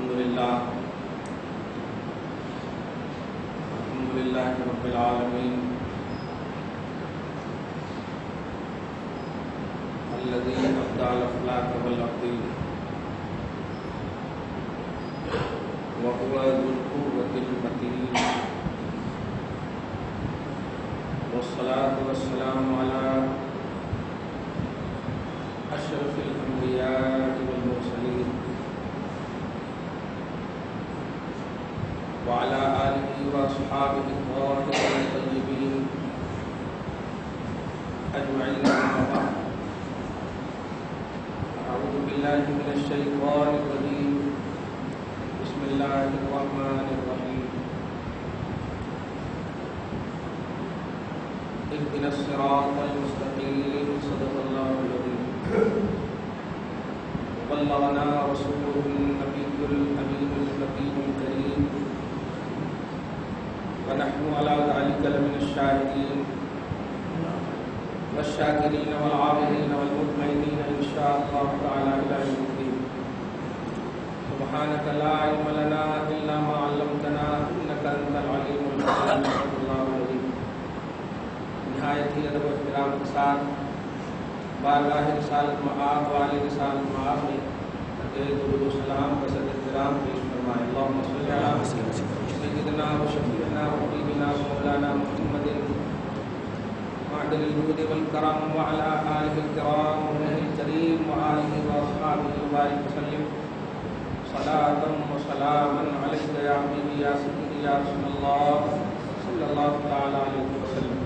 الحمد لله رب العالمين الذي أبدع الأفلاك والأقدير وهو ذو القوة المتين والصلاة والسلام على أشرف الأنبياء والمرسلين وعلى آله وأصحابه الطاهرين الطيبين أجمعين أما بعد أعوذ بالله من الشيطان الرجيم بسم الله الرحمن الرحيم اهدنا الصراط المستقيم صدق الله العظيم وبلغنا رسوله النبي الأمين الحكيم الكريم ونحن على ذلك لمن الشاهدين والشاكرين والعابدين والمطمئنين إن شاء الله تعالى إلى يوم الدين سبحانك لا علم لنا إلا ما علمتنا إنك أنت العليم الحكيم صدق الله العظيم نہایت ہی ادب و احترام کے ساتھ بارگاہ رسالت مآب والے رسالت مآب میں درود و سلام کا صد احترام پیش فرمائے اللہم صلی اللہ علیہ وسلم سیدنا و شفیعنا و حبیبنا و مولانا محمد معدن الجود والکرم وعلى آلہ الکرام ونہ الکریم وآلہ واصحابہ وبارک وسلم صلاة و سلاما علیک یا حبیبی یا سیدی یا رسول اللہ صلی اللہ تعالی علیہ وسلم.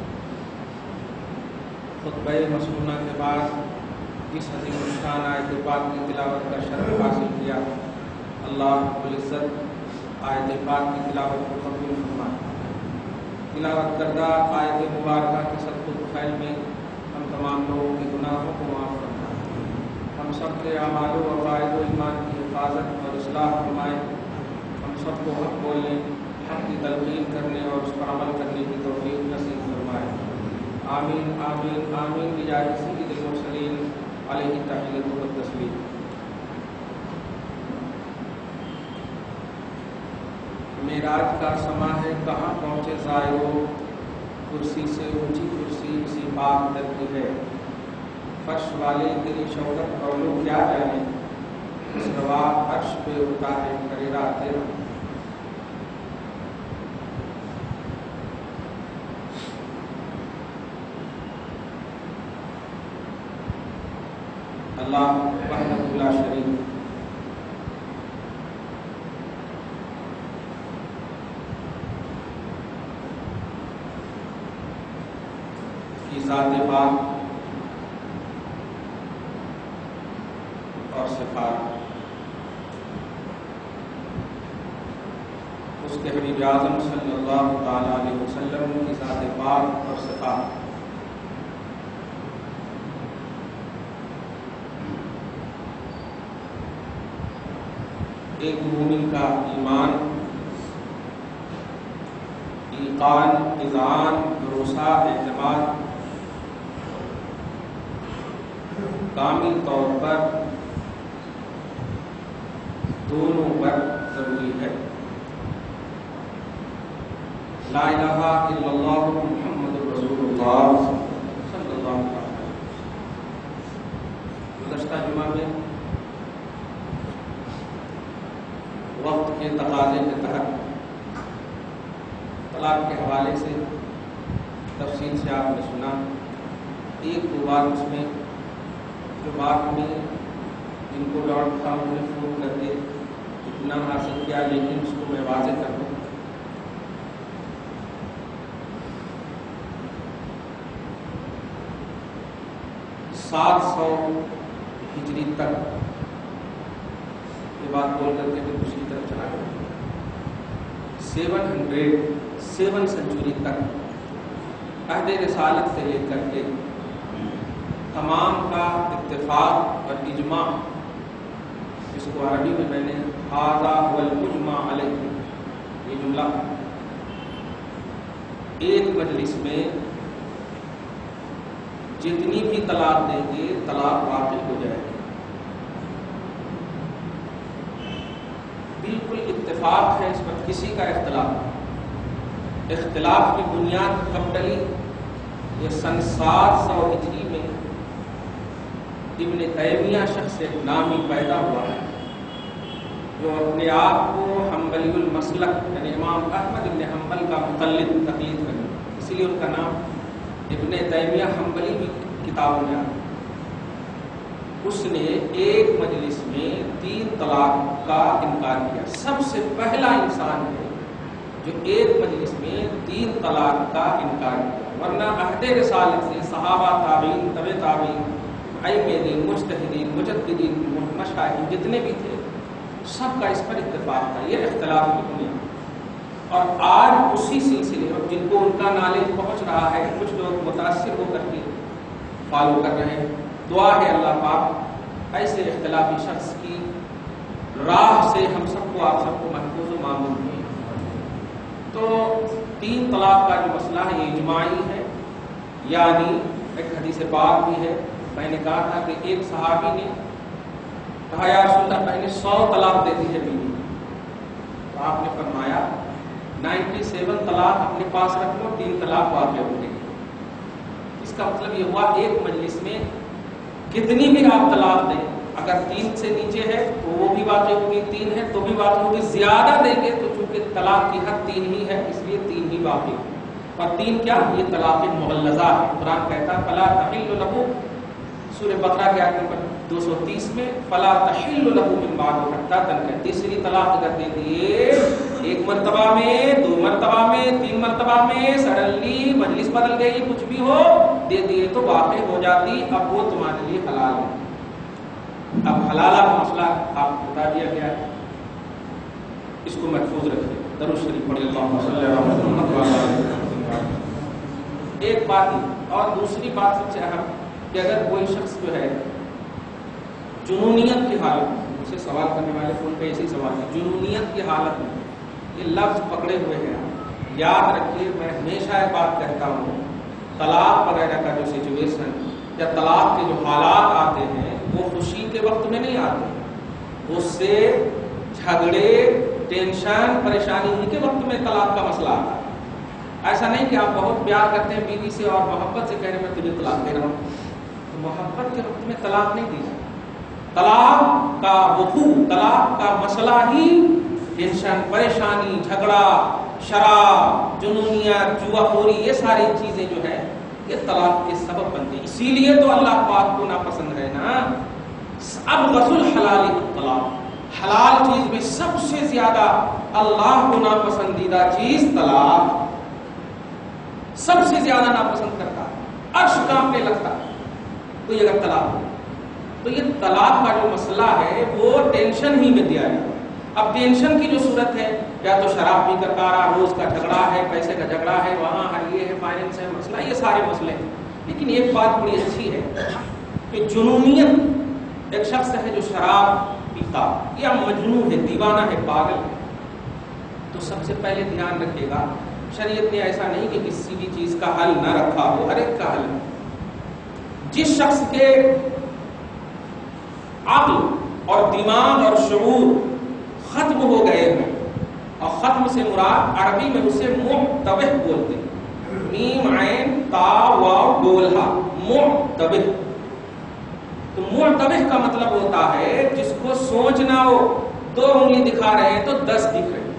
خطبہ مسنونہ کے بعد جس عظیم الشان آیت پاک کی تلاوت کا شرف حاصل کیا اللہ رب العزت آیت پاک کی تلاوت کو قبول فرمائے. تلاوت کردہ آیت مبارکہ کے صدق و خیر میں ہم تمام لوگوں کے گناہوں کو معاف فرمائے. ہم سب کے اعمال و عقائد و ایمان کی حفاظت اور اصلاح فرمائے. ہم سب کو حق بولنے، حق کی تلقین کرنے اور اس پر عمل کرنے کی توفیق نصیب فرمائے. آمین آمین آمین بجاہ سید المرسلین علیہ التحیۃ والتسلیم. معراج کا سما ہے کہاں پہنچے زائرو، کرسی سے اونچی کرسی اسی پاک در کی ہے. فرش والے تیری شوکت اور لوگ کیا جانے، اس روا عرش پہ اٹھا ہے کریرا تیرا. اللہ وحدہ لا شریک کی ذات پاک اور صفات، اس کے حبیب اعظم صلی اللہ تعالی علیہ وسلم کی ذات پاک اور صفات. ایک مومن کا ایمان، ایقان، اذعان، بھروسہ، اعتماد کامل طور پر دونوں پر ضروری ہے. لا الہ الا اللہ محمد رسول اللہ صلی اللہ علیہ وسلم. گزشتہ جمعہ میں وقت کے تقاضے کے تحت طلاق کے حوالے سے تفصیل سے آپ نے سنا. ایک دو بار اس میں جو بات میں جن کو ڈاکٹر صاحب نے فون کر کے اتنا حاصل کیا، لیکن اس کو میں واضح کر دوں. 700 ہجری تک یہ بات بول کر کے پھر دوسری طرف چلا گیا. 707 سنچری تک عہد رسالت سے لے کر کے تمام کا اتفاق اور اجماع، جس کو عربی میں میں نے ھذا والمجمع علیہ یہ جملہ ایک مجلس میں جتنی بھی طلاق دیں گے طلاق واقع ہو جائے گی. اتفاق ہے، اس پر کسی کا اختلاف کی بنیاد کب ڈلی؟ یہ سن 700 ہجری میں ابن تیمیہ شخص ایک نامی پیدا ہوا ہے جو اپنے آپ کو حنبلی المسلک یعنی امام احمد بن حنبل کا تقلید کرے، اسی لیے ان کا نام ابن تیمیہ حنبلی بھی کتابوں میں آتا ہے۔ اس نے ایک مجلس میں 3 طلاق کا انکار کیا، سب سے پہلا انسان ہے جو ایک مجلس میں 3 طلاق کا انکار کیا، ورنہ عہد رسالت سے صحابہ، تابعین، تبع تابعین، ائمہ دین، مجتہدین، مجددین، مشائخ جتنے بھی تھے سب کا اس پر اتفاق تھا، یہ اختلاف کی بنیاد۔ اور آج اسی سلسلے میں جن کو ان کا نالج پہنچ رہا ہے، کچھ لوگ متاثر ہو کر کے فالو کر رہے ہیں۔ دعا ہے اللہ پاک ایسے اختلافی شخص کی راہ سے ہم سب کو، آپ سب کو محفوظ و معمول ہے۔ تو 3 طلاق کا جو مسئلہ ہے یہ اجماعی ہے، یعنی ایک حدیث پاک بھی ہے، میں نے کہا تھا کہ ایک صحابی نے کہا یا رسول اللہ میں نے 100 طلاق دے دی ہے بیوی، تو آپ نے فرمایا 97 طلاق اپنے پاس رکھ لو، 3 طلاق واقع ہو گئی۔ اس کا مطلب یہ ہوا ایک مجلس میں کتنی بھی آپ طلاق دیں، اگر 3 سے نیچے ہے تو وہ بھی واقع ہوگی، 3 ہے تو بھی واقع ہوگی، زیادہ دیں گے تو چونکہ طلاق کی حد 3 ہی ہے اس لیے 3 ہی واقع ہوگی۔ اور 3 کیا؟ یہ طلاق مغلظہ ہے۔ قرآن کہتا ہے فلا تحل لہ، سورہ بقرہ کی آیت نمبر 230 میں فلا تحل لہ من بعد حتی تنکح، تیسری طلاق اگر دے دیے 1 مرتبہ میں، 2 مرتبہ میں، 3 مرتبہ میں، سڈنلی مجلس بدل گئی، کچھ بھی ہو دے دیے تو واقع ہو جاتی، اب وہ تمہارے لیے حلال ہے۔ اب حلالہ کا مسئلہ آپ کو بتا دیا گیا ہے، اس کو محفوظ رکھیں، درود شریف پڑھیں اللہم صلی اللہ علیہ وسلم۔ ایک بات ہی، اور دوسری بات سب سے اہم کہ اگر کوئی شخص جو ہے جنونیت کی حالت میں، مجھ سے سوال کرنے والے فون پہ ایسی سوال ہے، جنونیت کی حالت میں یہ لفظ پکڑے ہوئے ہیں، یاد رکھیے میں ہمیشہ ایک بات کہتا ہوں، طلاق وغیرہ کا جو سچویشن یا طلاق کے جو حالات آتے ہیں وہ خوشی کے وقت میں نہیں آتے، اس سے جھگڑے، ٹینشن، پریشانی ہی کے وقت میں طلاق کا مسئلہ آتا ہے۔ ایسا نہیں کہ آپ بہت پیار کرتے ہیں بیوی سے اور محبت سے کہہ رہے ہیں میں تجھے طلاق دے رہا ہوں، تو محبت کے وقت میں طلاق نہیں دی جاتی۔ طلاق کا وقوع، طلاق کا مسئلہ ہی ٹینشن، پریشانی، جھگڑا، شراب، جنونیت، جوا خوری، یہ ساری چیزیں جو ہے یہ طلاق کے سبب بنتی ہیں۔ اسی لیے تو اللہ پاک کو ناپسند ہے نا، ابغض الحلال الطلاق، حلال چیز میں سب سے زیادہ اللہ کو ناپسندیدہ چیز طلاق، سب سے زیادہ ناپسند کرتا ہے، عرش کانپنے لگتا ہے کوئی اگر طلاق ہو۔ تو یہ طلاق کا جو مسئلہ ہے وہ ٹینشن ہی میں دیا جاتا ہے۔ اب ٹینشن کی جو صورت ہے، یا تو شراب پی کر آ رہا، روز کا جھگڑا ہے، پیسے کا جھگڑا ہے، وہاں یہ ہے، فائنینس ہے مسئلہ، یہ سارے مسئلے ہیں۔ لیکن ایک بات بڑی اچھی ہے کہ جنونیت، ایک شخص ہے جو شراب پیتا یا مجنون ہے، دیوانہ ہے، پاگل ہے، تو سب سے پہلے دھیان رکھے گا شریعت نے ایسا نہیں کہ کسی بھی چیز کا حل نہ رکھا ہو، ہر ایک کا حل ہے۔ جس شخص کے عقل اور دماغ اور شعور ختم ہو گئے ہیں، اور ختم سے مراد عربی میں اسے معتبہ بولتے ہیں، میم عین تا واو ڈول ہا، معتبہ۔ تو معتبہ کا مطلب ہوتا ہے جس کو سوچنا ہو، 2 انگلی دکھا رہے ہیں تو 10 دکھ رہے ہیں،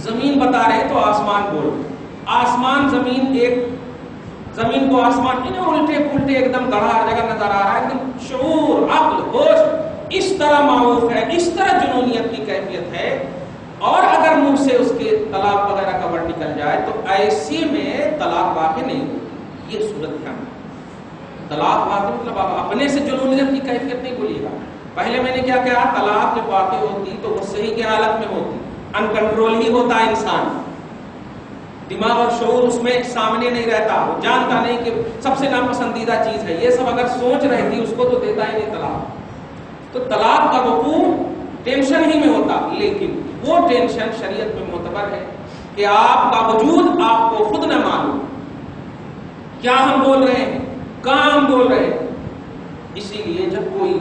زمین بتا رہے ہیں تو آسمان بول رہے، آسمان زمین، ایک زمین کو آسمان، انہیں الٹے پلٹے ایک دم گڑھا ہر جگہ نظر آ رہا ہے، ایک دم شعور، عقل، ہوش اس طرح معروف ہے، اس طرح جنونیت کی کیفیت ہے۔ اور اگر منہ سے اس کے طلاق وغیرہ کا ورڈ نکل جائے تو ایسی میں طلاق واقع نہیں ہوگی۔ یہ صورت ہے طلاق واقع مطلب آپ اپنے سے جنونیت کی کیفیت نہیں بولیے گا۔ پہلے میں نے کیا کہا، طلاق جب واقع ہوتی تو وہ صحیح کی حالت میں ہوتی، ان کنٹرول ہی ہوتا ہے انسان، دماغ اور شعور اس میں سامنے نہیں رہتا، وہ جانتا نہیں کہ سب سے ناپسندیدہ چیز ہے یہ سب، اگر سوچ رہتی اس کو تو دیتا ہی نہیں طلاق۔ تو طلاق کا وقوع ٹینشن ہی میں ہوتا، لیکن وہ ٹینشن شریعت میں معتبر ہے کہ آپ کا وجود آپ کو خود نہ معلوم کیا ہم بول رہے ہیں، کہاں ہم بول رہے ہیں۔ اسی لیے جب کوئی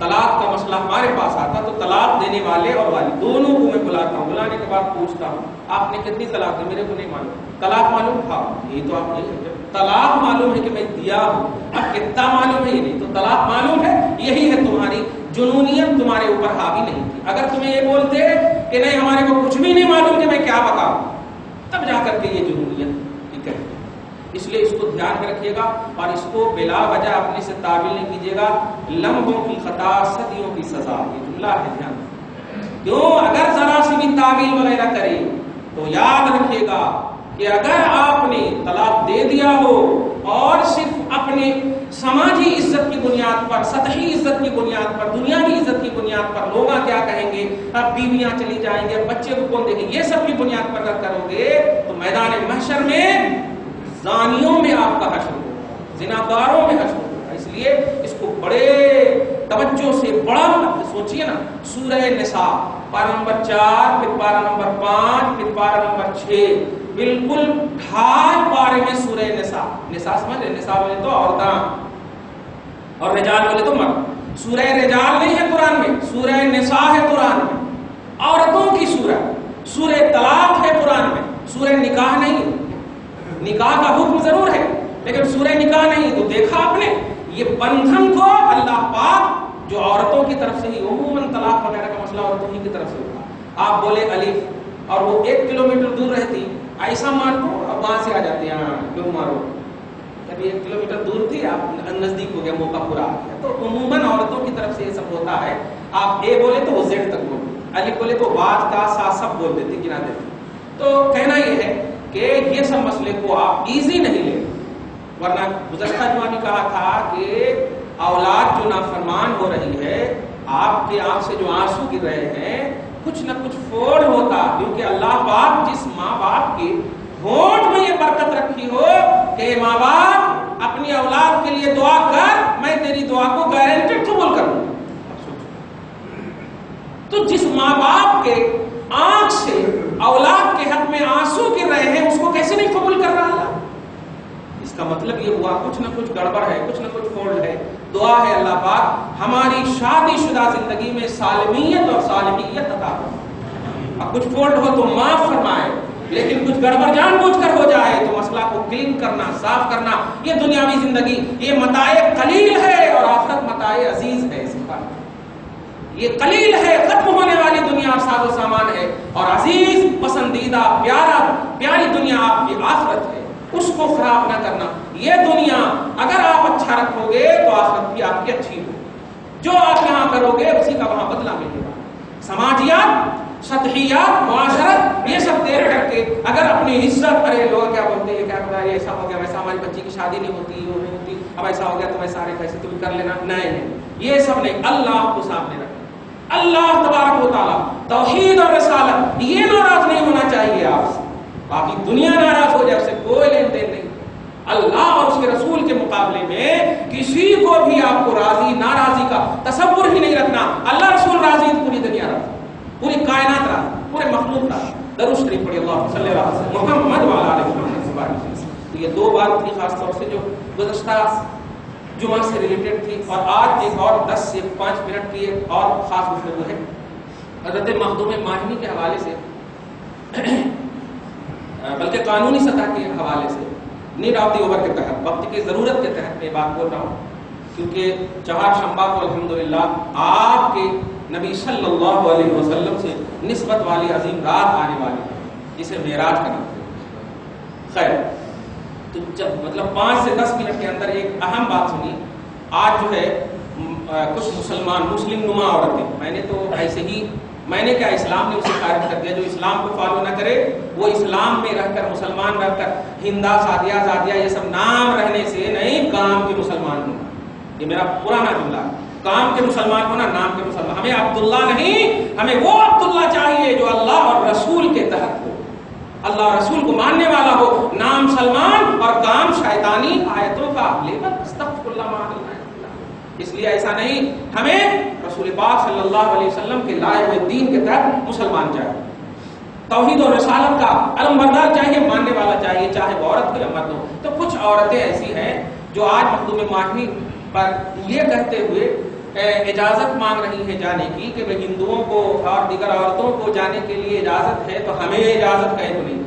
طلاق کا مسئلہ ہمارے پاس آتا تو طلاق دینے والے اور والی دونوں کو میں بلاتا ہوں، بلانے کے بعد پوچھتا ہوں آپ نے کتنی طلاق دی؟ میرے کو نہیں معلوم۔ طلاق معلوم؟ ہاں۔ یہی تو آپ نہیں، جب طلاق معلوم ہے کہ میں دیا ہوں، اب کتنا معلوم ہے یہ نہیں، تو طلاق معلوم ہے، یہی ہے تمہاری جنونیت تمہارے اوپر حاوی نہیں تھی۔ اگر تمہیں یہ بولتے کہ نہیں ہمارے کو کچھ بھی نہیں معلوم کہ میں کیا بتاؤں، تب جا کر کے یہ جنونیت ٹھیک ہے۔ اس لیے اس کو دھیان میں رکھیے گا اور اس کو بلا وجہ اپنے سے تعبیر نہیں کیجیے گا۔ لمحوں کی خطا صدیوں کی سزا، یہ جملہ ہے، دھیان کیوں؟ اگر ذرا سی بھی تعبیر وغیرہ کرے تو یاد رکھیے گا کہ اگر آپ نے طلاق دے دیا ہو اور صرف اپنے سماجی عزت کی بنیاد پر، سطحی عزت کی بنیاد پر، دنیاوی عزت کی بنیاد پر، لوگ کیا کہیں گے، اب بیویاں چلی جائیں گے، بچے کو کون دیکھیں گے، یہ سب کی بنیاد پر اگر کرو گے تو میدان محشر میں زانیوں میں آپ کا حشر ہوگا، زناکاروں میں حشر ہوگا۔ اس لیے اس کو بڑے توجہ سے بڑا سوچیے نا۔ سورہ نساء پارہ نمبر 4، پھر پارہ نمبر 5، پھر پارہ نمبر 6، بالکل 2.5 پارے میں سورہ نساء۔ نساء سمجھ رہے؟ نساء بولے تو عورتاں اور رجال بولے تو مرد۔ سورہ رجال نہیں ہے قرآن میں، سورہ نساء ہے قرآن میں، عورتوں کی سورہ۔ سورہ طلاق ہے قرآن میں، سورہ نکاح نہیں ہے۔ نکاح کا حکم ضرور ہے لیکن سورہ نکاح نہیں۔ تو دیکھا آپ نے یہ بندھن کو اللہ پاک جو عورتوں کی طرف سے ہی، عموماً طلاق وغیرہ کا مسئلہ عورتوں ہی کی طرف سے ہوگا۔ آپ بولے الف اور وہ 1 کلومیٹر دور رہتی، ایسا مان لو اب وہاں سے آ جاتے ہیں، ہاں کیوں مارو، کبھی 1 کلومیٹر دور تھی، آپ نزدیک ہو گیا، موقع پورا آ گیا۔ تو عموماً عورتوں کی طرف سے یہ سب ہوتا ہے۔ آپ اے بولے تو وہ زیڈ تک بولتے، الف بولے تو بات کا سا سب بول دیتے، گنا دیتے۔ تو کہنا یہ ہے کہ یہ سب مسئلے کو آپ ایزی نہیں لیں، ورنہ گزشتہ جمعہ بھی کہا تھا کہ اولاد جو نافرمان ہو رہی ہے، آپ کے آنکھ سے جو آنسو گر رہے ہیں، کچھ نہ کچھ فوڑ ہوتا، کیونکہ اللہ پاک جس ماں باپ کے ہونٹ میں یہ برکت رکھی ہو کہ ماں باپ اپنی اولاد کے لیے دعا کر، میں تیری دعا کو گارنٹیڈ قبول کروں۔ تو جس ماں باپ کے آنکھ سے اولاد کے حق میں آنسو گر رہے ہیں، اس کو کیسے نہیں قبول کر رہا اللہ؟ اس کا مطلب یہ ہوا کچھ نہ کچھ گڑبڑ ہے، کچھ نہ کچھ فالٹ ہے۔ دعا ہے اللہ پاک ہماری شادی شدہ زندگی میں سالمیت اور سالمیت عطا فرمائے۔ اب کچھ فالٹ ہو تو معاف فرمائے، لیکن کچھ گڑبڑ جان بوجھ کر ہو جائے تو مسئلہ کو کلین کرنا، صاف کرنا۔ یہ دنیاوی زندگی یہ متاع قلیل ہے اور آخرت متاع عزیز ہے۔ اس کا یہ قلیل ہے، ختم ہونے والی دنیا اور ساز و سامان ہے، اور عزیز، پسندیدہ، پیاری دنیا آپ کی آخرت ہے۔ اس کو خراب نہ کرنا۔ یہ دنیا اگر آپ اچھا رکھو گے تو آخرت بھی آپ کی اچھی ہو۔ جو آپ یہاں کرو گے اسی کا وہاں بدلہ ملے گا۔ سماجیات، سطحیات، معاشرت، یہ سب دیر کر کے اگر اپنی عزت، ارے لوگ کیا بولتے ہیں، کیا پتا یہ ایسا ہو گیا، ویسا ہماری بچی کی شادی نہیں ہوتی، وہ نہیں ہوتی، اب ایسا ہو گیا تو میں سارے پیسے تم کر لینا، نہیں، یہ سب نہیں۔ اللہ کو سامنے رکھنا، اللہ تبارک و تعالیٰ، توحید اور رسالت، یہ ناراض نہیں ہونا چاہیے آپ سے۔ باقی دنیا ناراض ہو جائے اس سے کوئی لین دین نہیں۔ اللہ اور اس کے رسول کے مقابلے میں کسی کو بھی آپ کو راضی ناراضی کا تصور ہی نہیں رکھنا۔ اللہ رسول راضی، پوری دنیا راضی، پوری کائنات راضی، پورے مخلوق راضی۔ درود شریف پڑھی، اللہ صلی اللہ علیہ وسلم محمد وعلی آلہ محمد۔ تو یہ دو بات تھی خاص طور سے جو گزشتہ جمعہ سے ریلیٹڈ تھی، اور آج ایک اور 10 سے 5 منٹ کی ایک اور خاص گفتگو ہے حضرت مخدوم ماہمی کے حوالے سے، بلکہ قانونی سطح کے حوالے سے، نیڈ آف دی اوور کے تحت، وقت کی ضرورت کے تحت میں بات بول رہا ہوں، کیونکہ چہارشنبہ کو الحمدللہ آپ کے نبی صلی اللہ علیہ وسلم سے نسبت والی عظیم رات آنے والی ہے جسے معراج کا نام ہے۔ خیر، تو جب مطلب 5 سے 10 منٹ کے اندر ایک اہم بات سنی۔ آج جو ہے کچھ مسلم نما عورتیں، میں نے تو ایسے ہی، میں نے کیا، اسلام نے اسے خارج کر دیا۔ جو اسلام کو فالو نہ کرے وہ اسلام میں رہ کر، مسلمان رہ کر، ہندا، سادیہ، زادیہ، یہ سب نام رہنے سے نہیں، کام کے مسلمان ہونا۔ یہ میرا پرانا جملہ ہے، کام کے مسلمان ہونا، نام کے مسلمان۔ ہمیں عبداللہ نہیں، ہمیں وہ عبداللہ چاہیے جو اللہ اور رسول کے تحت ہو، اللہ اور رسول کو ماننے والا ہو۔ نام سلمان اور کام شیطانی آیتوں کا لیبل، استغفر اللہ معاذ اللہ۔ اس لیے ایسا نہیں، ہمیں رسول پاک صلی اللہ علیہ وسلم کے لائے ہوئے دین کے تحت مسلمان چاہیے، توحید اور رسالت کا علم بردار چاہیے، ماننے والا چاہیے، چاہے وہ عورت ہو یا مرد ہو۔ تو کچھ عورتیں ایسی ہیں جو آج مخدوم ماہمی پر یہ کہتے ہوئے اجازت مانگ رہی ہیں جانے کی کہ ہندوؤں کو اور دیگر عورتوں کو جانے کے لیے اجازت ہے تو ہمیں اجازت ہے تو نہیں.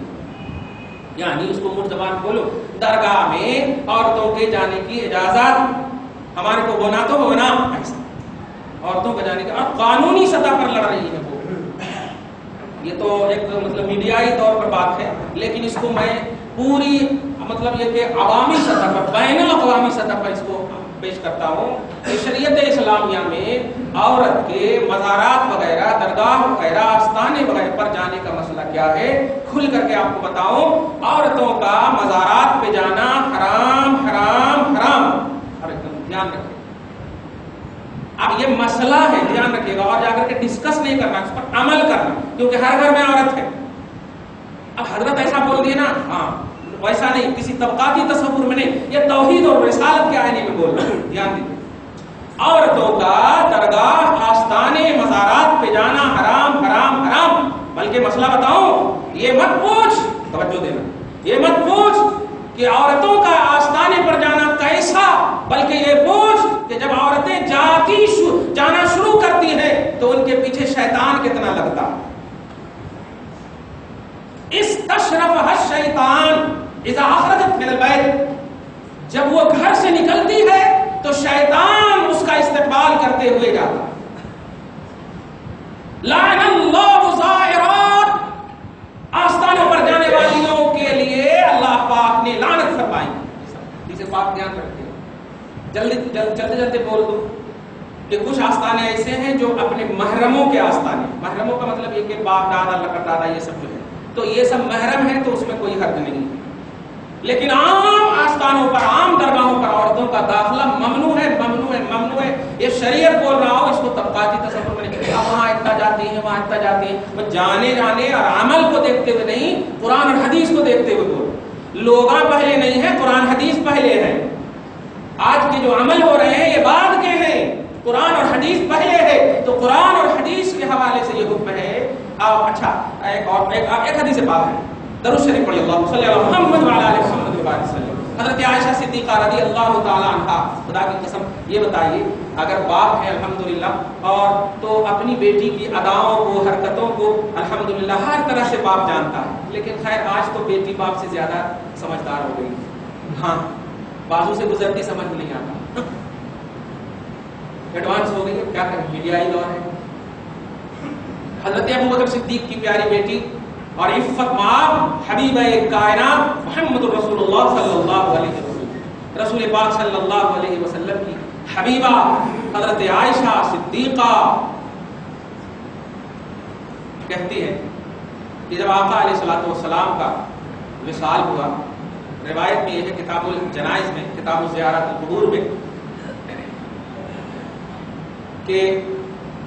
یعنی اس کو منہ زبان کھولو، درگاہ میں عورتوں کے جانے کی اجازت، ہمارے کو ہونا تو ہونا ایسا عورتوں کا جانے کا، اور قانونی سطح پر لڑ رہی ہے وہ. یہ تو ایک مطلب میڈیائی طور پر بات ہے، لیکن اس کو میں پوری مطلب یہ کہ عوامی سطح پر، بین الاقوامی سطح پر اس کو پیش کرتا ہوں کہ شریعت اسلامیہ میں عورت کے مزارات وغیرہ، درگاہ وغیرہ، آستانے وغیرہ پر جانے کا مسئلہ کیا ہے. کھل کر کے آپ کو بتاؤں، عورتوں کا مزارات پہ جانا حرام حرام حرام. اور ایک دم دھیان رکھیں، اب یہ مسئلہ ہے، دھیان رکھیے گا، اور جا کر کے ڈسکس نہیں کرنا، اس پر عمل کرنا، کیونکہ ہر گھر میں عورت ہے. اب حضرت ایسا بول دیے نا، ہاں ویسا نہیں، کسی طبقاتی تصور میں نہیں، یہ توحید اور رسالت کے آئینے میں بول رہا ہوں. دھیان دیجیے، عورتوں کا درگاہ، آستانے، مزارات پہ جانا حرام حرام حرام. بلکہ مسئلہ بتاؤں، یہ مت پوچھ، توجہ دینا، یہ مت پوچھ کہ عورتوں کا آستانے پر جانا کیسا، بلکہ یہ پوچھ کہ جب عورتیں جانا شروع کرتی ہیں تو ان کے پیچھے شیطان کتنا لگتا. استشرفها الشیطان اذا اخرجت من البیت، جب وہ گھر سے نکلتی ہے تو شیطان اس کا استقبال کرتے ہوئے جاتا. لعن اللہ زائرات، آستانوں پر جانے والیوں کے لیے اللہ پاک نے لعنت فرمائی. اسے پاک دھیان رکھتے جلدی بول دو کہ کچھ آستانے ایسے ہیں جو اپنے محرموں کے آستانے، محرموں کا مطلب یہ کہ باپ دادا لکڑ دادا یہ سب جو ہے تو یہ سب محرم ہے تو اس میں کوئی حرج نہیں. لیکن عام آستانوں پر، عام درگاہوں پر عورتوں کا داخلہ ممنوع ہے، ممنوع ہے، ممنوع ہے. یہ شریعت بول رہا ہو، اس کو طبقاتی تصور میں نہیں. وہاں اتنا جاتی ہے، وہاں اتنا جاتی ہے، وہ جانے اور عمل کو دیکھتے ہوئے نہیں، قرآن اور حدیث کو دیکھتے ہوئے بول. لوگاں پہلے نہیں ہے، قرآن حدیث پہلے ہے. آج کے جو عمل ہو رہے ہیں یہ بعد کے ہیں، قرآن اور حدیث پہلے ہے. تو قرآن اور حدیث کے حوالے سے یہ حکم ہے. اچھا، ایک حدیث پاک ہے، درود شریف پڑھیے، اللہم صلی علی محمد وعلی آل محمد وبارک وسلم. حضرت عائشہ صدیقہ رضی اللہ تعالی عنہا، خدا کی قسم یہ بتائیے، اگر باپ ہے الحمدللہ اور تو اپنی بیٹی کی اداؤں کو، حرکتوں کو الحمدللہ ہر طرح سے باپ جانتا ہے. لیکن خیر آج تو بیٹی باپ سے زیادہ سمجھدار ہو گئی. ہاں، بازو سے گزرتی سمجھ میں نہیں آتا، ایڈوانس ہو گئی ہے، کیا کریں، میڈیائی دور ہے. حضرت ابوبکر صدیق کی پیاری بیٹی اور عفت ماں حبیبہ کائنات محمد رسول اللہ صلی اللہ علیہ وسلم، رسول پاک صلی اللہ علیہ وسلم کی حبیبہ حضرت عائشہ صدیقہ کہتی ہے کہ جب آقا علیہ الصلوۃ والسلام کا وصال ہوا، روایت میں یہ ہے کتاب الجنائز میں، کتاب الزیارات القبور میں، کہ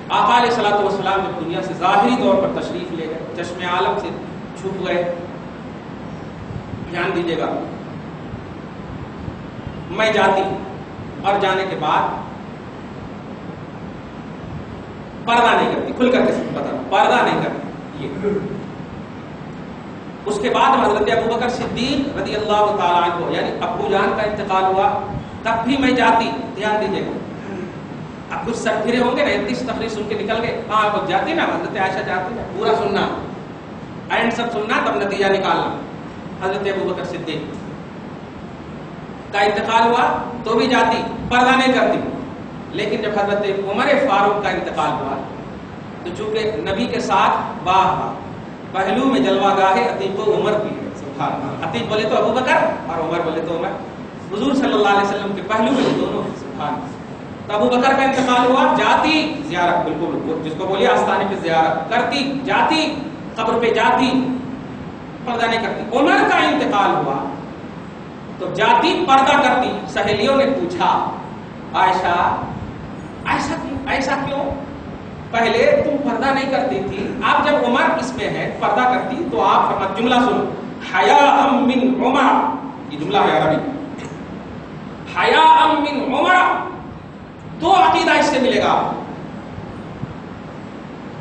آقا علیہ الصلوۃ والسلام جب دنیا سے ظاہری طور پر تشریف لے گئے، چشم عالم سے چھپ گئے. دھیان دیجیے گا، میں جاتی اور جانے کے بعد پردہ نہیں کرتی، کھل کر کے بتا، پردہ نہیں کرتی. یہ اس کے بعد حضرت ابوبکر صدیق رضی اللہ تعالیٰ عنہ یعنی ابو جان کا انتقال ہوا، تب بھی میں جاتی. دھیان دیجیے گا، اب کچھ سر پھرے ہوں گے نا، اتنی تقریر سن کے نکل گئے، ہاں آپ جاتی نا، حضرت عائشہ جاتی نا، پورا سننا، اینڈ سب سننا، تب نتیجہ نکالنا. حضرت ابوبکر صدیق کا انتقال ہوا تو بھی جاتی، پردہ نہیں کرتی. لیکن جب حضرت عمر فاروق کا انتقال ہوا تو چونکہ نبی کے ساتھ واہ پہلو میں جلوہ گاہ عتیق و عمر بھی ہے. سبحان اللہ، عتیق بولے تو ابوبکر اور عمر بولے تو عمر، حضور صلی اللہ علیہ وسلم کے پہلو میں دونوں. سبحان اللہ. تو ابو بکر کا انتقال ہوا، جاتی زیارت، بالکل جس کو بولیے آستانے پہ زیارت کرتی، جاتی قبر پہ جاتی، پردہ نہیں کرتی. عمر کا انتقال ہوا تو جاتی، پردہ کرتی. سہیلیوں نے پوچھا عائشہ ایسا کیوں؟ پہلے تم پردہ نہیں کرتی تھی، اب جب عمر اس میں ہے پردہ کرتی تو آپ جملہ سنو، حیاء من عمر، یہ جملہ ہے عربی، حیاء من عمر. دو عقیدہ اس سے ملے گا.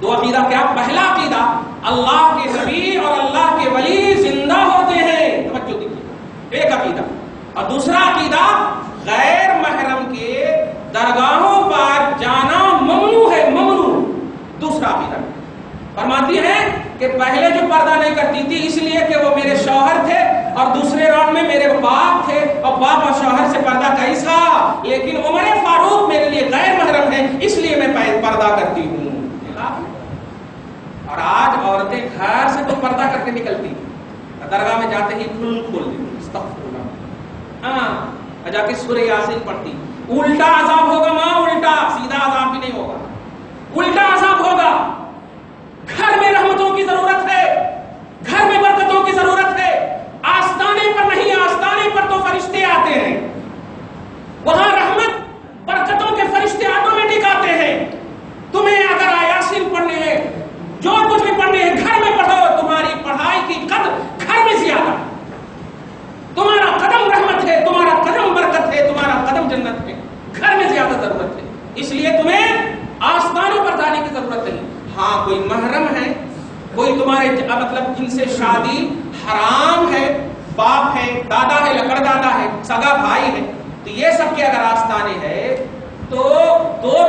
دو عقیدہ کیا؟ پہلا عقیدہ اللہ کے نبی اور اللہ کے ولی زندہ ہوتے ہیں، توجہ دیجیے، ایک عقیدہ. اور دوسرا عقیدہ غیر محرم کے درگاہوں پر کہ پہلے جو پردہ نہیں کرتی تھی اس لیے کہ وہ میرے شوہر تھے اور دوسرے راؤنڈ میں میرے باپ تھے اور باپ اور شوہر سے پردہ کیسا، لیکن عمر فاروق میرے لیے غیر محرم ہے اس لیے میں پردہ کرتی ہوں. اور آج عورتیں گھر سے تو پردہ کر کے نکلتی درگاہ میں جاتے ہی کھول دیتی استغفر اللہ، ہاں جا کے سورہ یاسین پڑھتی. الٹا عذاب ہوگا ماں، الٹا، سیدھا عذاب بھی نہیں ہوگا، الٹا عذاب ہوگا. گھر میں رحمتوں کی ضرورت ہے، گھر میں برکتوں کی ضرورت ہے. آستانے پر نہیں، آستانے پر تو فرشتے آتے ہیں، وہاں رحمت برکتوں کے فرشتے آٹومیٹک آتے ہیں. تمہیں اگر یاسین پڑھنے ہیں، جو کچھ بھی پڑھنے ہیں گھر میں پڑھو. تمہاری پڑھائی کی قدر گھر میں زیادہ، تمہارا قدم رحمت ہے، تمہارا قدم برکت ہے، تمہارا قدم جنت ہے، گھر میں زیادہ ضرورت ہے. اس لیے تمہیں آستانوں پر جانے کی ضرورت نہیں. ہاں کوئی محرم ہے، کوئی تمہارے مطلب جن سے شادی حرام ہے، باپ ہے، دادا ہے، لکڑ دادا ہے، سگا بھائی ہے، تو یہ سب کے اگر آستانے ہے تو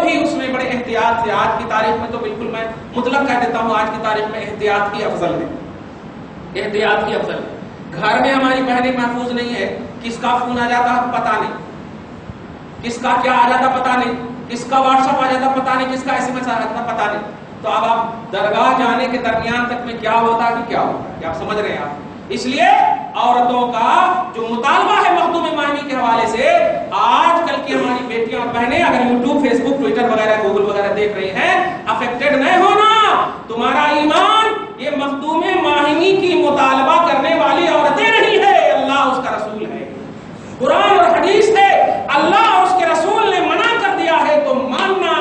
بھی اس میں بڑے احتیاط سے. آج کی تاریخ میں تو بالکل میں مطلق کہہ دیتا ہوں، آج کی تاریخ میں احتیاط کی افضل ہے، احتیاط کی افضل ہے. گھر میں ہماری بہنیں محفوظ نہیں ہے، کس کا فون آ جاتا پتا نہیں، کس کا کیا آ جاتا پتا نہیں، کس کا واٹس ایپ آ جاتا پتا نہیں، کس کا ایس ایم ایس آ جاتا پتا نہیں. تو اب آپ درگاہ جانے کے درمیان تک میں کیا ہوتا کہ کیا ہوتا، کیا آپ سمجھ رہے ہیں آپ. اس لیے عورتوں کا جو مطالبہ ہے مخدوم مہمی کے حوالے سے، آج کل کی ہماری بیٹیاں اور بہنیں اگر یوٹیوب، فیس بک، ٹویٹر وغیرہ، گوگل وغیرہ دیکھ رہی ہیں، افیکٹڈ نہیں ہونا. تمہارا ایمان یہ مخدوم ماہمی کی مطالبہ کرنے والی عورتیں نہیں ہے، اللہ اس کا رسول ہے، قرآن اور حدیث ہے. اللہ اور اس کے رسول نے منع کر دیا ہے تو ماننا،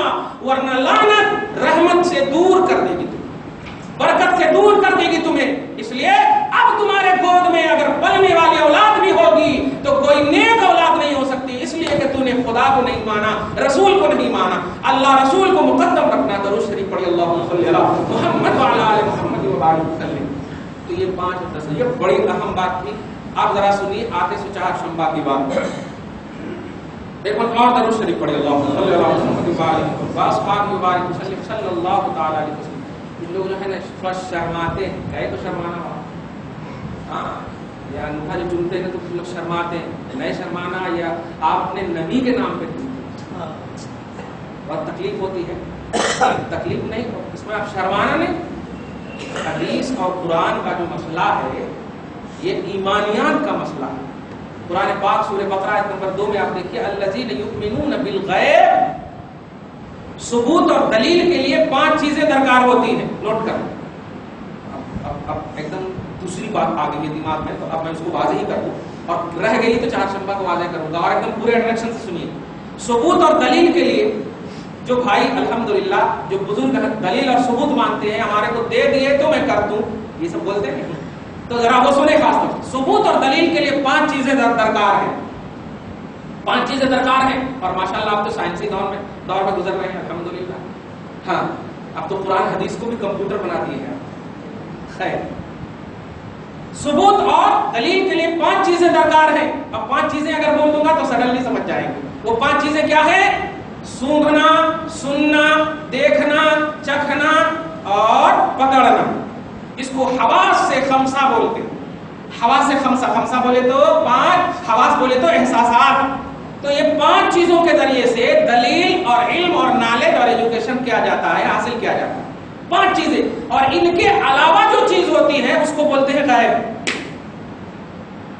ورنہ لعنت رحمت سے دور کر دے گی تمہیں، برکت سے دور کر دے گی تمہیں. اس لیے اب تمہارے گود میں اگر پلنے والی اولاد بھی ہوگی تو کوئی نیک اولاد نہیں ہو سکتی، اس لیے کہ تو نے خدا کو نہیں مانا، رسول کو نہیں مانا. اللہ رسول کو مقدم رکھنا. درود شریف پڑھی اللہم صلی علی محمد وعلی آل محمد وبارک وسلم. تو یہ 5 یہ بڑی اہم بات تھی. آپ ذرا سنیے آتے سے 4 شنبہ کی بات. ایک بار اور درود شریف پڑھی اللہم صلی علی محمد وبارک وسلم صلی اللہ تعالی علیہ وسلم. لوگ جو ہے نا فرسٹ شرماتے ہیں، کہے تو شرمانا ہوا، ہاں یا انگوٹھا جو چنتے ہیں تو کچھ لوگ شرماتے ہیں، نئے شرمانا یا آپ اپنے نبی کے نام پہ بہت تکلیف ہوتی ہے. تکلیف نہیں ہو اس میں، آپ شرمانا نہیں. حدیث اور قرآن کا جو مسئلہ ہے یہ ایمانیات کا مسئلہ ہے. قرآن پاک سورہ بقرہ آیت نمبر 2 میں آپ دیکھیے الذین یؤمنون بالغیب. ثبوت اور دلیل کے لیے 5 چیزیں درکار ہوتی ہیں. نوٹ کر. اب ایک دم دوسری بات آ گئی ہے دماغ میں، تو اب میں اس کو واضح ہی کر دوں، اور رہ گئی تو 4 شنبہ کو واضح کروں گا، اور ایک دم پورے انٹریکشن سے سنیے. ثبوت اور دلیل کے لیے جو بھائی الحمدللہ جو بزرگ دلیل اور ثبوت مانتے ہیں، ہمارے کو دے دیے تو میں کر دوں، یہ سب بولتے ہیں، تو ذرا وہ سنیں خاص طور سے. ثبوت اور دلیل کے لیے 5 چیزیں درکار ہیں. 5 چیزیں درکار ہیں. اور ماشاءاللہ آپ تو سائنسی دور میں گزر رہے ہیں الحمدللہ. ہاں اب تو قرآن حدیث کو بھی کمپیوٹر بنا دیے ہیں. خیر، ثبوت اور دلیل کے لیے 5 چیزیں درکار ہیں. اب 5 چیزیں اگر بول دوں گا تو سڈنلی سمجھ جائیں گے. وہ 5 چیزیں کیا ہیں؟ سونگھنا، سننا، دیکھنا، چکھنا اور پکڑنا. اس کو حواس سے خمسہ بولتے ہیں. حواس سے خمسہ بولے تو 5، حواس بولے تو احساسات. تو یہ 5 چیزوں کے ذریعے سے دلیل اور علم اور نالج اور ایجوکیشن کیا جاتا ہے، حاصل کیا جاتا ہے. 5 چیزیں. اور ان کے علاوہ جو چیز ہوتی ہے اس کو بولتے ہیں غیب.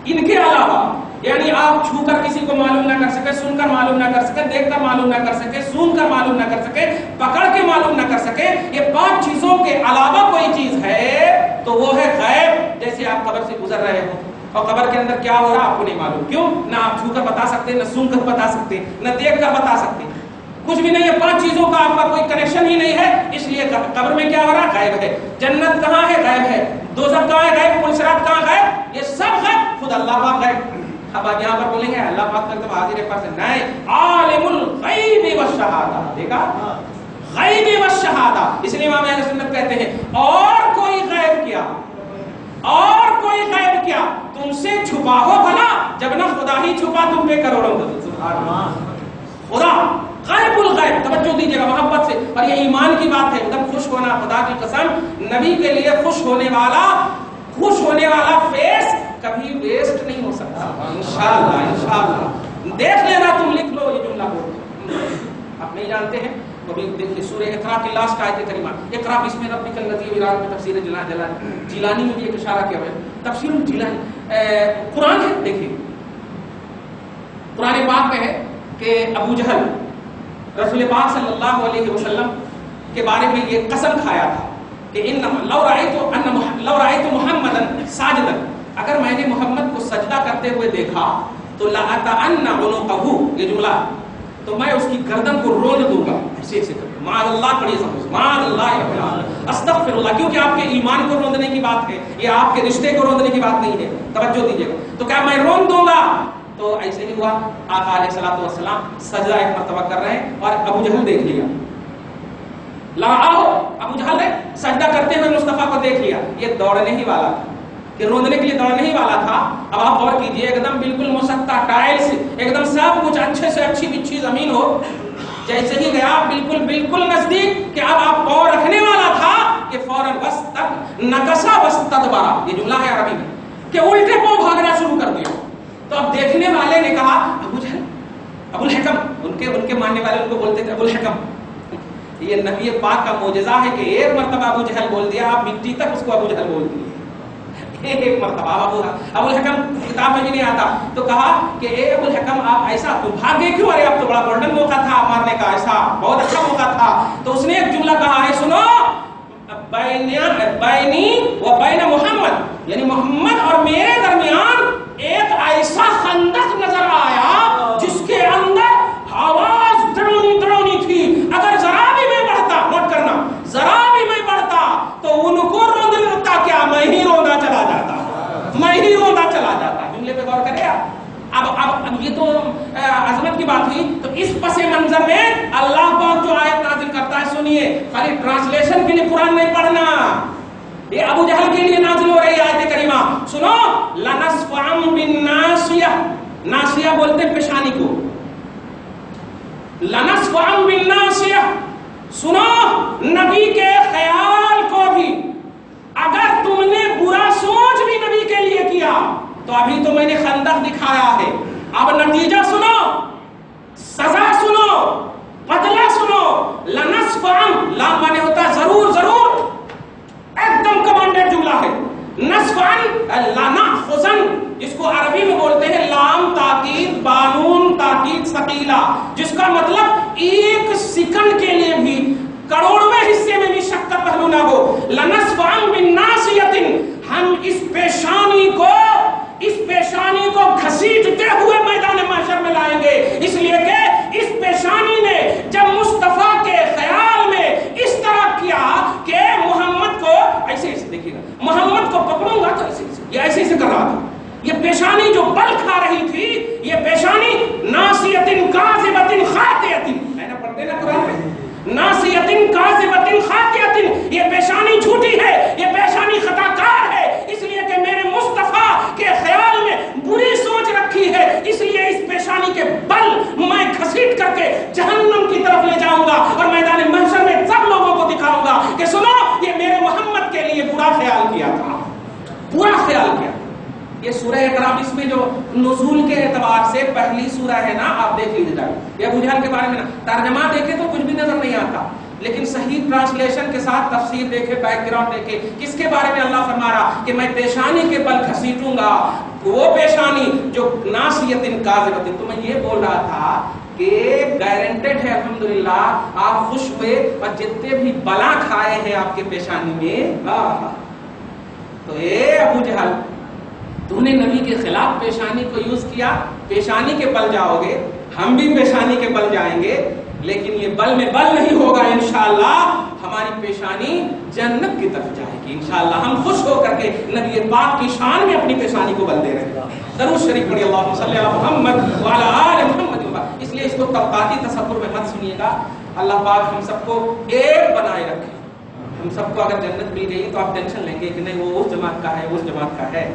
ان کے علاوہ یعنی آپ چھو کر کسی کو معلوم نہ کر سکے، سن کر معلوم نہ کر سکے، دیکھ کر معلوم نہ کر سکے، سون کر معلوم نہ کر سکے، پکڑ کے معلوم نہ کر سکے. یہ 5 چیزوں کے علاوہ کوئی چیز ہے تو وہ ہے غیب. جیسے آپ قبر سے گزر رہے ہو اور قبر کے اندر کیا ہو رہا آپ کو نہیں معلوم. کیوں؟ نہ آپ چھو کر بتا سکتے، نہ سن کر بتا سکتے، نہ دیکھ کر بتا سکتے، کچھ بھی نہیں ہے. 5 چیزوں کا آپ کا کوئی کنیکشن ہی نہیں ہے. اس لیے قبر میں کیا ہو رہا؟ غیب ہے. جنت کہاں ہے؟ غیب ہے. دوزخ کہاں ہے؟ غیب. پل صراط کہاں ہے؟ یہ سب غیب. خود اللہ پاک غیب. اب آپ یہاں پر بولیں گے اللہ پاک کا حاضر ہے پر نہیں، عالم الغیب والشہادہ. دیکھا، غیب والشہادہ. اس لیے امام اہل سنت کہتے ہیں اور کوئی غیب کیا، اور کوئی غیب کیا تم سے چھپا ہو بھلا، جب نہ خدا ہی چھپا تم پہ کروڑوں. سبحان اللہ. خدا غیب الغیب جائے, توجہ دیجیے گا محبت سے, اور یہ ایمان کی بات ہے. ادھر خوش ہونا, خدا کی قسم نبی کے لیے خوش ہونے والا فیس کبھی ویسٹ نہیں ہو سکتا. انشاءاللہ دیکھ لینا, تم لکھ لو یہ جملہ بول. آپ نہیں جانتے ہیں تو بھی دیکھیے سورہ اقرا کی لاسٹ آیت کریمہ, اقرا بسم ربک الذی خلق میں تفسیر جیلانی میں بھی ایک اشارہ کیا ہوا ہے. تفسیر جیلانی قرآن ہے. دیکھیے قرآن پاک میں ہے کہ ابو جہل رسول پاک صلی اللہ علیہ وسلم کے بارے میں یہ قسم کھایا تھا کہ لو رأیت محمدا ساجدا, اگر میں نے محمد کو سجدہ کرتے ہوئے دیکھا تو لأطأن عنقه, یہ جملہ, تو میں اس کی گردن کو رون دوں گا. ایسے معاذ اللہ پڑھیے سب, معاذ اللہ, استغفر اللہ, کیونکہ آپ کے ایمان کو روندنے کی بات ہے, یہ آپ کے رشتے کو روندنے کی بات نہیں ہے. توجہ دیجیے گا. تو کیا میں رون دوں گا؟ تو ایسے ہی ہوا. آقا علیہ الصلوۃ والسلام سجدہ ایک مرتبہ کر رہے ہیں اور ابو جہل دیکھ لیا. ابو جہل نے سجدہ کرتے ہوئے مصطفیٰ کو دیکھ لیا. یہ دوڑنے ہی والا تھا, کہ روندنے کے لیے دوڑنے ہی والا تھا. اب آپ غور کیجئے, ایک دم بالکل مسطح ٹائلز, ایک دم سب کچھ اچھے سے اچھی بچھی زمین ہو, جیسے ہی گیا بالکل نزدیک کہ اب آپ پاؤں رکھنے والا تھا کہ فوراً نکسا واستدبر, یہ جملہ ہے عربی میں, کہ الٹے پاؤں بھاگنا شروع کر دیا. تو اب دیکھنے والے نے کہا ابو جہل, ابو الحکم, ان کے ماننے والے ان کو بولتے تھے ابو الحکم. یہ نبی پاک کا معجزہ ہے کہ ایک مرتبہ ابو جہل بول دیا, آپ مٹی تک اس کو ابو جہل بول دیے. ایک مرتبہ ابو الحکم کتاب میں بھی نہیں آتا. تو کہا کہ اے ابو الحکم, آپ ایسا تو بھاگ گئے کیوں؟ ارے اب تو بڑا گولڈن موقع تھا مارنے کا, ایسا بہت اچھا موقع تھا. تو اس نے ایک جملہ کہا ہے, سنو, بینی و بین محمد, یعنی محمد اور میرے درمیان ایک ایسا خندق نظر آیا جس کے اندر آواز ڈرونی تھی. اگر ذرا بھی میں بڑھتا, نوٹ کرنا, ذرا بھی میں بڑھتا تو ان کو روندنے لگتا, کیا میں ہی رونا چلا جاتا. جملے پہ غور کرے آپ. اب یہ تو عظمت کی بات ہوئی. تو اس پس منظر میں اللہ پاک جو آیت نازل کرتا ہے, سنیے, خالی ٹرانسلیشن کے لیے قرآن نہیں پڑھنا, یہ ابو جہل کے لیے نازل ہو رہی آیت کریمہ. سنو, لنصفعن بالناصیہ, ناصیہ بولتے ہیں پیشانی کو, لنصفعن بالناصیہ. سنو, نبی کے خیال کو بھی اگر تم نے برا سوچ بھی نبی کے لیے کیا تو ابھی تو میں نے خندق دکھایا ہے, اب نتیجہ سنو, سزا سنو, بدلہ سنو. لنصفعن, لام مانے ہوتا ہے ضرور, ایک دم کمانڈیڈ جملہ ہے. نصفعن لنأخذن, جس کو عربی میں بولتے ہیں لام تاکید, بانون تاکید ثقیلہ, جس کا مطلب ایک سیکنڈ کے لیے بھی, کروڑویں حصے میں بھی شک کا پہلو نہ ہو. لنصفعن بالناصیۃ, ہم اس پیشانی کو گھسیٹتے ہوئے میدان محشر میں لائیں گے. اس لیے کہ اس پیشانی نے جب مصطفیٰ کے خیال میں اس طرح کیا کہ محمد کو ایسے دیکھیے گا, محمد کو پکڑوں گا تو ایسے کر رہا تھا. یہ پیشانی جو بل کھا رہی تھی, یہ پیشانی ناصیۃ کاذبۃ خاطئۃ, میں نے پڑھتے نا قرآن میں, ناصیۃ کاذبۃ خاطئۃ, یہ پیشانی جھوٹی ہے, یہ پیشانی خطا کار ہے, اس لیے کہ میرے مصطفیٰ کے خیال میں بری سوچ رکھی ہے, اس لیے اس پیشانی کے بل میں گھسیٹ کر کے جہنم کی طرف لے جاؤں گا اور میدان محشر میں سب لوگوں کو دکھاؤں گا کہ سنو, یہ میرے محمد کے لیے برا خیال کیا تھا, برا خیال کیا. یہ سورہ اقرا, اس میں جو نزول کے اعتبار سے پہلی سورہ ہے نا, آپ دیکھ لیجیے جا, یہ ابو جہل کے بارے میں نا, ترجمہ دیکھے تو کچھ بھی نظر نہیں آتا, لیکن صحیح ٹرانسلیشن کے ساتھ تفسیر دیکھے, بیک گراؤنڈ دیکھے, کس کے بارے میں اللہ فرما رہا کہ میں پیشانی کے بل گھسیٹوں گا, وہ پیشانی جو ناصیۃ کاذبۃ. تو میں یہ بول رہا تھا کہ گارنٹیڈ ہے الحمدللہ, آپ خوش ہوئے, اور جتنے بھی بلا کھائے ہیں آپ کے پیشانی میں, تو اے ابو جہل, تو نے نبی کے خلاف پیشانی کو یوز کیا, پیشانی کے بل جاؤ گے, ہم بھی پیشانی کے بل جائیں گے, لیکن یہ بل میں بل نہیں ہوگا. انشاءاللہ ہماری پیشانی جنت کی طرف جائے گی انشاءاللہ. ہم خوش ہو کر کے نبی پاک کی شان میں اپنی پیشانی کو بل دے رہے ہیں. درود شریف پڑھیے, اللہم صلی علی محمد وعلی آل محمد. اس لیے اس کو طبقاتی تصور میں مت سنیے گا. اللہ پاک ہم سب کو ایک بنائے رکھے. ہم سب کو اگر جنت مل گئی تو آپ ٹینشن لیں گے کہ نہیں وہ اس جماعت کا ہے, اس جماعت کا ہے.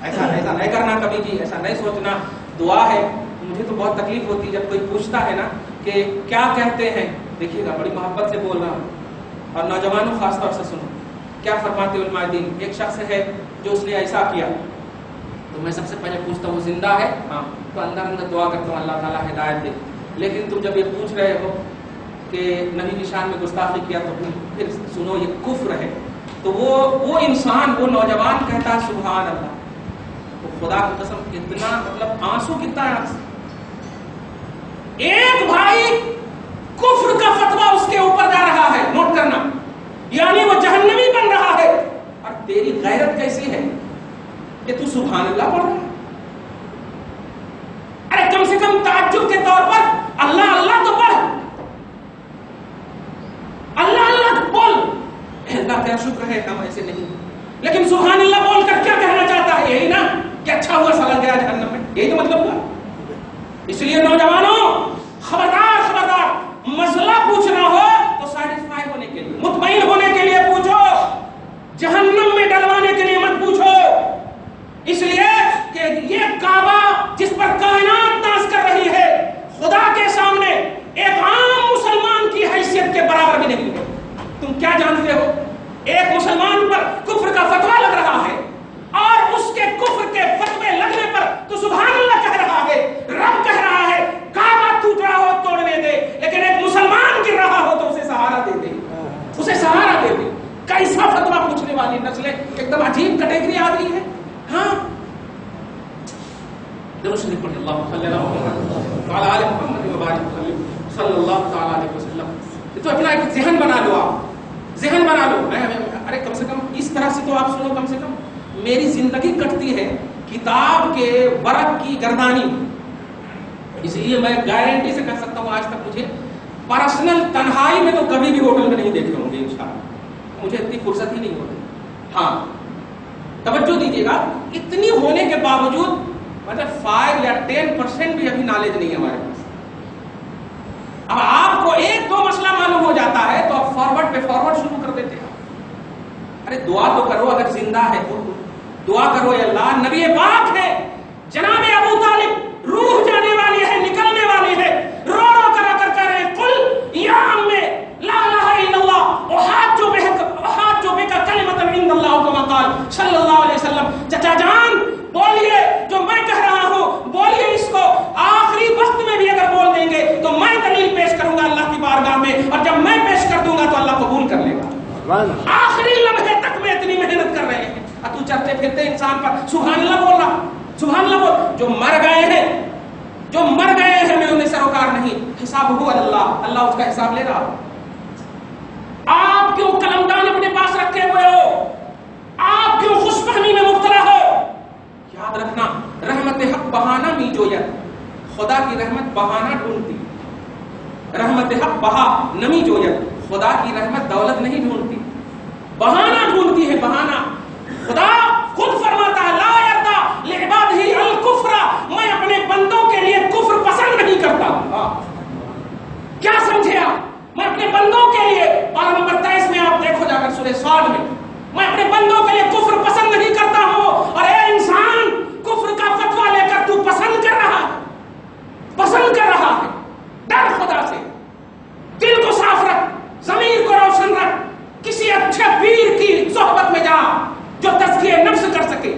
ایسا نہیں کرنا کبھی جی, ایسا نہیں سوچنا. دعا ہے مجھے تو بہت تکلیف ہوتی ہے جب کوئی پوچھتا ہے نا کہ کیا کہتے ہیں. دیکھیے گا بڑی محبت سے بول رہا ہوں, اور نوجوانوں خاص طور سے سنو کیا فرماتے علماء دین. ایک شخص ہے جو اس نے ایسا کیا, تو میں سب سے پہلے پوچھتا ہوں وہ زندہ ہے؟ ہاں. تو اندر اندر دعا کرتا ہوں اللہ تعالیٰ ہدایت دے. لیکن تم جب یہ پوچھ رہے ہو کہ نبی کی شان میں گستاخی کیا تو پھر سنو یہ کفر ہے. تو وہ انسان وہ نوجوان کہتا ہے سبحان اللہ. تو خدا کی قسم اتنا مطلب آنسو کتنا ہے. ایک بھائی کفر کا فتویٰ اس کے اوپر جا رہا ہے, نوٹ کرنا, یعنی وہ جہنمی بن رہا ہے, اور تیری غیرت کیسی ہے کہ تو سبحان اللہ پڑھ رہا ہے. ارے کم سے کم تعجب کے طور پر اللہ اللہ تو پڑھ, اللہ اللہ تو بول. اللہ کا شکر ہے ہم ایسے نہیں, لیکن سبحان اللہ بول کر کیا کہنا چاہتا ہے؟ یہی نا کہ اچھا ہوا سلا گیا جہنم میں, یہی تو مطلب ہوا. اس لیے نوجوانوں خبردار خبردار, مسئلہ پوچھنا ہو تو سیٹسفائی ہونے کے لیے, مطمئن ہونے کے لیے پوچھو, جہنم میں ڈلوانے کے لیے مت پوچھو. اس لیے کہ یہ کعبہ جس پر کائنات ناز کر رہی ہے خدا کے سامنے ایک عام مسلمان کی حیثیت کے برابر بھی نہیں ہے. تم کیا جانتے ہو, ایک مسلمان پر کفر کا فتویٰ لگ رہا ہے اور اس کے کفر کے فتوے لگنے پر تو سبحان اللہ کہہ رہا ہے, رب کہہ رہا ہے, کعبہ ٹوٹ رہا ہو توڑنے دے, لیکن ایک مسلمان گر رہا ہو تو اسے سہارا دے دے, اسے سہارا دے دے. کیسا فتویٰ پوچھنے والی نسلیں, ایک دم عجیب کیٹیگری آ گئی ہے. ہاں درود شریف پڑھ اللہ صلی اللہ علیہ محمد وبارک صلی اللہ تعالی علیہ وسلم. تو اپنا ایک ذہن بنا لو, آپ ذہن بنا لو. ارے کم سے کم اس طرح سے تو آپ سنو, کم سے کم میری زندگی کٹتی ہے کتاب کے ورق کی گردانی. اس لیے میں گارنٹی سے کہہ سکتا ہوں آج تک مجھے پرسنل تنہائی میں تو کبھی بھی ہوٹل میں نہیں دیکھے ہوں گے انشاءاللہ, مجھے اتنی فرصت ہی نہیں ہوتی. ہاں توجہ دیجیے گا, اتنی ہونے کے باوجود مطلب 5 یا 10% بھی ابھی نالج نہیں ہے ہمارے پاس. اب آپ کو ایک دو مسئلہ معلوم ہو جاتا ہے تو آپ فارورڈ پہ فارورڈ شروع کر دیتے ہیں. ارے دعا تو کرو, اگر زندہ ہے تو دعا کرو, اے اللہ نبی پاک ہے, جناب ابو طالب روح جانے والی ہے, نکلنے والی ہے, رو رو کر رہے قل یا امی لا الہ الا اللہ احاج بک کلمۃ عند اللہ کما قال صلی اللہ علیہ وسلم. چچا جان بولیے جو میں کہہ رہا ہوں, بولیے اس کو, آخری وقت میں بھی اگر بول دیں گے تو میں دلیل پیش کروں گا اللہ کی بارگاہ میں, اور جب میں پیش کر دوں گا تو اللہ قبول کر لے گا. آخری لمحے تک میں اتنی محنت کر رہے ہیں, اور تو چلتے پھرتے انسان پر سبحان اللہ بول رہا, سبحان اللہ بول. جو مر گئے ہیں, جو مر گئے ہیں میں انہیں سروکار نہیں, حساب ہوا اللہ, اللہ اس کا حساب لے رہا. آپ کیوں قلمدان اپنے پاس رکھے ہوئے ہو, آپ کیوں خوش فہمی میں مبتلا ہو؟ یاد رکھنا رحمت حق بہانہ می جویت, خدا کی رحمت بہانہ ڈھونڈتی. رحمت حق بہا نمی جویت, خدا کی رحمت دولت نہیں ڈھونڈتی, بہانہ ڈھونڈتی ہے, بہانہ. خدا خود فرماتا ہے لا یرضی لعبادہ الکفر, میں اپنے بندوں کے لیے کفر پسند نہیں کرتا. کیا سمجھے آپ؟ میں اپنے بندوں کے لیے, پارہ نمبر 23 میں آپ دیکھو جا کر سورہ صاد میں اپنے بندوں کے لیے کفر پسند نہیں کرتا ہوں. اور اے انسان, کفر کا فتویٰ لے کر تو پسند کر رہا ہے, پسند کر رہا ہے. ڈر خدا سے, دل کو صاف رکھ, ضمیر کو روشن رکھ, کسی اچھے پیر کی صحبت میں جا جو تزکیہ نفس کر سکے.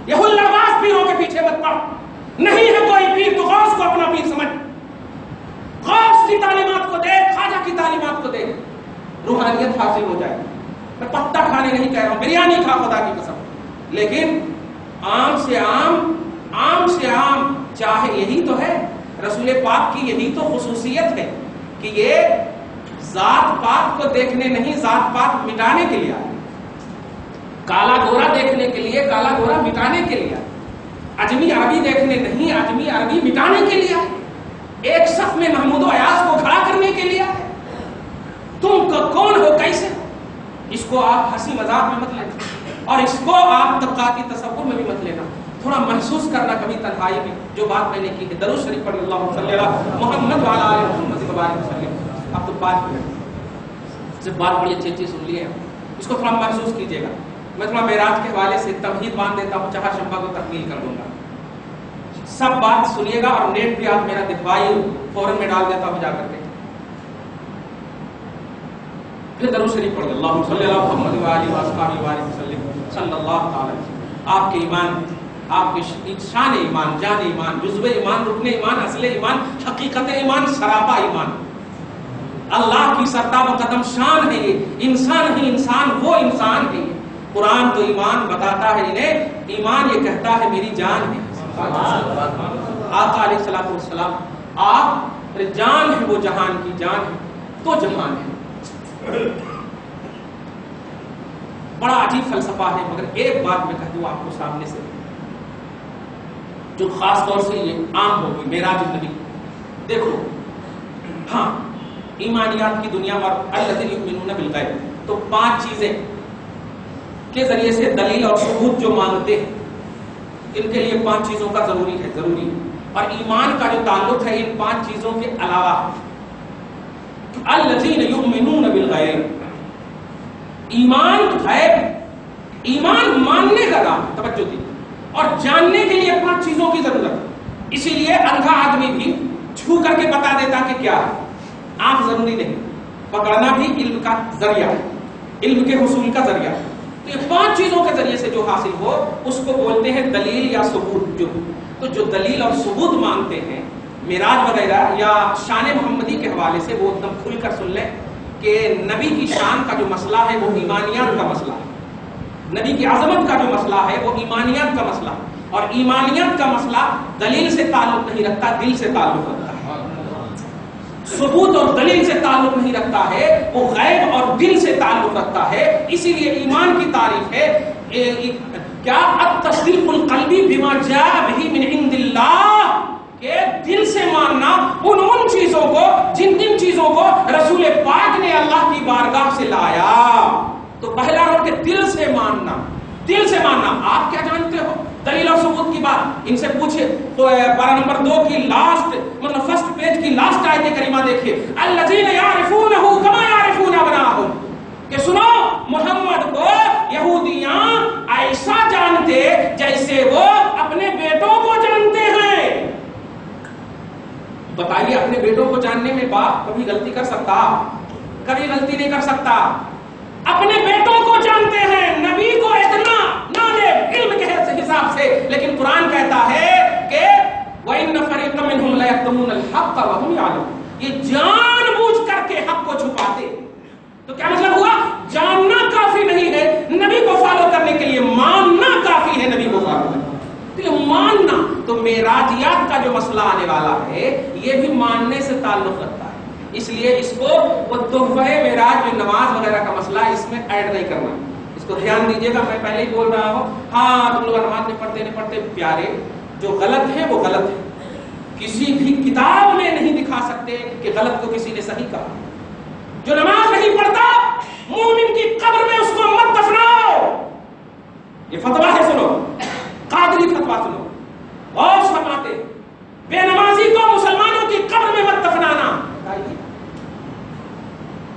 یہ ہلّاواز پیروں کے پیچھے مت پڑ, نہیں ہے کوئی پیر تو غوث کو اپنا پیر سمجھ, غوث کی تعلیمات کو دیکھ, خواجہ کی تعلیمات کو دیکھ, روحانیت حاصل ہو جائے. میں پتہ کھانے نہیں کہہ رہا ہوں, بریانی کھا خدا کی قسم, لیکن عام سے عام چاہے یہی تو ہے رسول پاک کی, یہی تو خصوصیت ہے کہ یہ ذات پاک کو دیکھنے نہیں, ذات پاک مٹانے کے لیے آئے. کالا گورا دیکھنے کے لیے, کالا گورا مٹانے کے لیے آئے. اجمی عربی دیکھنے نہیں, اجمی عربی مٹانے کے لیے آئے. ایک صف میں محمود و ایاز کو کھڑا کرنے کے لیے آئے. تم کون ہو, کیسے ہو, اس کو آپ ہنسی مذاق میں مت لینا, اور اس کو آپ طبقاتی تصور میں بھی مت لینا. تھوڑا محسوس کرنا کبھی تنہائی میں جو بات میں نے کی ہے. درود شریف پڑھ اللہ صلی اللہ محمد وعلی آل محمد وبارک وسلم. آپ تو بات بڑی اچھی سن لی ہے, اس کو تھوڑا محسوس کیجیے گا. میں تھوڑا معراج کے حوالے سے تمہید باندھ دیتا ہوں, چہار شنبہ کو تکمیل کر دوں گا. سب بات سنیے گا اور نیٹ پہ آپ میرا دکھوائیے، فوراً میں ڈال دیتا ہوں جا کر کے. پھر درود شریف پڑھ اللہم صلی اللہ محمد وآلہ وآلہ وسلم صلی اللہ تعالی. آپ کے ایمان، آپ کی شان ایمان، جان ایمان، جزو ایمان، رکن ایمان، اصل ایمان، حقیقت ایمان، سراپا ایمان، اللہ کی سرتاب و قدم شان ہے. یہ انسان ہی انسان، وہ انسان ہے. قرآن تو ایمان بتاتا ہے انہیں، ایمان یہ کہتا ہے میری جان ہے. آقا علیہ الصلوۃ والسلام آپ جان ہے، وہ جہان کی جان ہے تو جہان ہے. بڑا عجیب فلسفہ ہے، مگر ایک بات میں کہہ دوں آپ کو سامنے سے جو خاص طور سے یہ عام ہوگی، معراج النبی. دیکھو ہاں ایمانیات کی دنیا اور الذین یؤمنون بالغیب، تو 5 چیزیں کے ذریعے سے دلیل اور ثبوت جو مانگتے ہیں، ان کے لیے 5 چیزوں کا ضروری ہے. اور ایمان کا جو تعلق ہے ان 5 چیزوں کے علاوہ، الذین یؤمنون بالغیب، ایمان غیب، ایمان ماننے کا نام، توجہ دی، اور جاننے کے لیے 5 چیزوں کی ضرورت ہے. اسی لیے اندھا آدمی بھی چھو کر کے بتا دیتا کہ کیا ہے. آنکھ ضروری نہیں، پکڑنا بھی علم کا ذریعہ ہے، علم کے حصول کا ذریعہ ہے. تو یہ 5 چیزوں کے ذریعے سے جو حاصل ہو اس کو بولتے ہیں دلیل یا ثبوت. تو جو دلیل اور ثبوت مانگتے ہیں معراج وغیرہ یا شان محمدی کے حوالے سے، وہ ایک دم کھل کر سن لیں کہ نبی کی شان کا جو مسئلہ ہے وہ ایمانیات کا مسئلہ ہے. نبی کی عظمت کا جو مسئلہ ہے وہ ایمانیات کا مسئلہ ہے. اور ایمانیات کا مسئلہ دلیل سے تعلق نہیں رکھتا، دل سے تعلق رکھتا ہے. ثبوت اور دلیل سے تعلق نہیں رکھتا ہے، وہ غیب اور دل سے تعلق رکھتا ہے. اسی لیے ایمان کی تعریف ہے کیا؟ التصدیق القلبی بما جاء به من عند اللہ، کہ دل سے ماننا ان چیزوں کو جن چیزوں کو رسول پاک نے اللہ کی بارگاہ سے لایا. تو پہلا رو کہ دل سے ماننا، دل سے ماننا. آپ کیا جانتے ہو؟ دلیل اور ثبوت کی بات ان سے پوچھے. تو پارہ نمبر 2 کی لاسٹ، مطلب فرسٹ پیج کی لاسٹ آیت کریمہ دیکھیے، الذین یعرفونہ کما یعرفون ابناءہم، کہ سنو محمد کو یہودیاں ایسا جانتے جیسے وہ اپنے بیٹوں کو جانتے ہیں. بتائیے اپنے بیٹوں کو جاننے میں باپ کبھی غلطی کر سکتا؟ کبھی غلطی نہیں کر سکتا. اپنے بیٹوں کو جانتے ہیں، نبی کو اتنا نالج علم کے حساب سے. لیکن قرآن کہتا ہے کہ وَإِنَّ فَرِيقًا مِّنْهُمْ لَيَكْتُمُونَ الْحَقَّ وَهُمْ يَعْلَمُونَ، یہ جان بوجھ کر کے حق کو چھپاتے. تو کیا مطلب ہوا؟ جاننا کافی نہیں ہے، نبی کو فالو کرنے کے لیے ماننا کافی ہے. نبی کو فالو کرنے تو یہ ماننا. تو معراجیات کا جو مسئلہ آنے والا ہے یہ بھی ماننے سے تعلق رکھتا ہے. اس لیے اس کو وہ تحفہ معراج میں نماز وغیرہ کا مسئلہ اس میں ایڈ نہیں کرنا. اس کو دھیان دیجیے گا، میں پہلے ہی بول رہا ہوں. ہاں تم لوگ نماز نہیں پڑھتے پیارے، جو غلط ہے وہ غلط ہے. کسی بھی کتاب میں نہیں دکھا سکتے کہ غلط کو کسی نے صحیح کہا. جو نماز نہیں پڑھتا مومن کی قبر میں اس کو مت دفناؤ. یہ فتویٰ ہے، سنو قادری فتویٰ سنو. اور فرماتے بے نمازی کو مسلمانوں کی قبر میں مت دفنانا.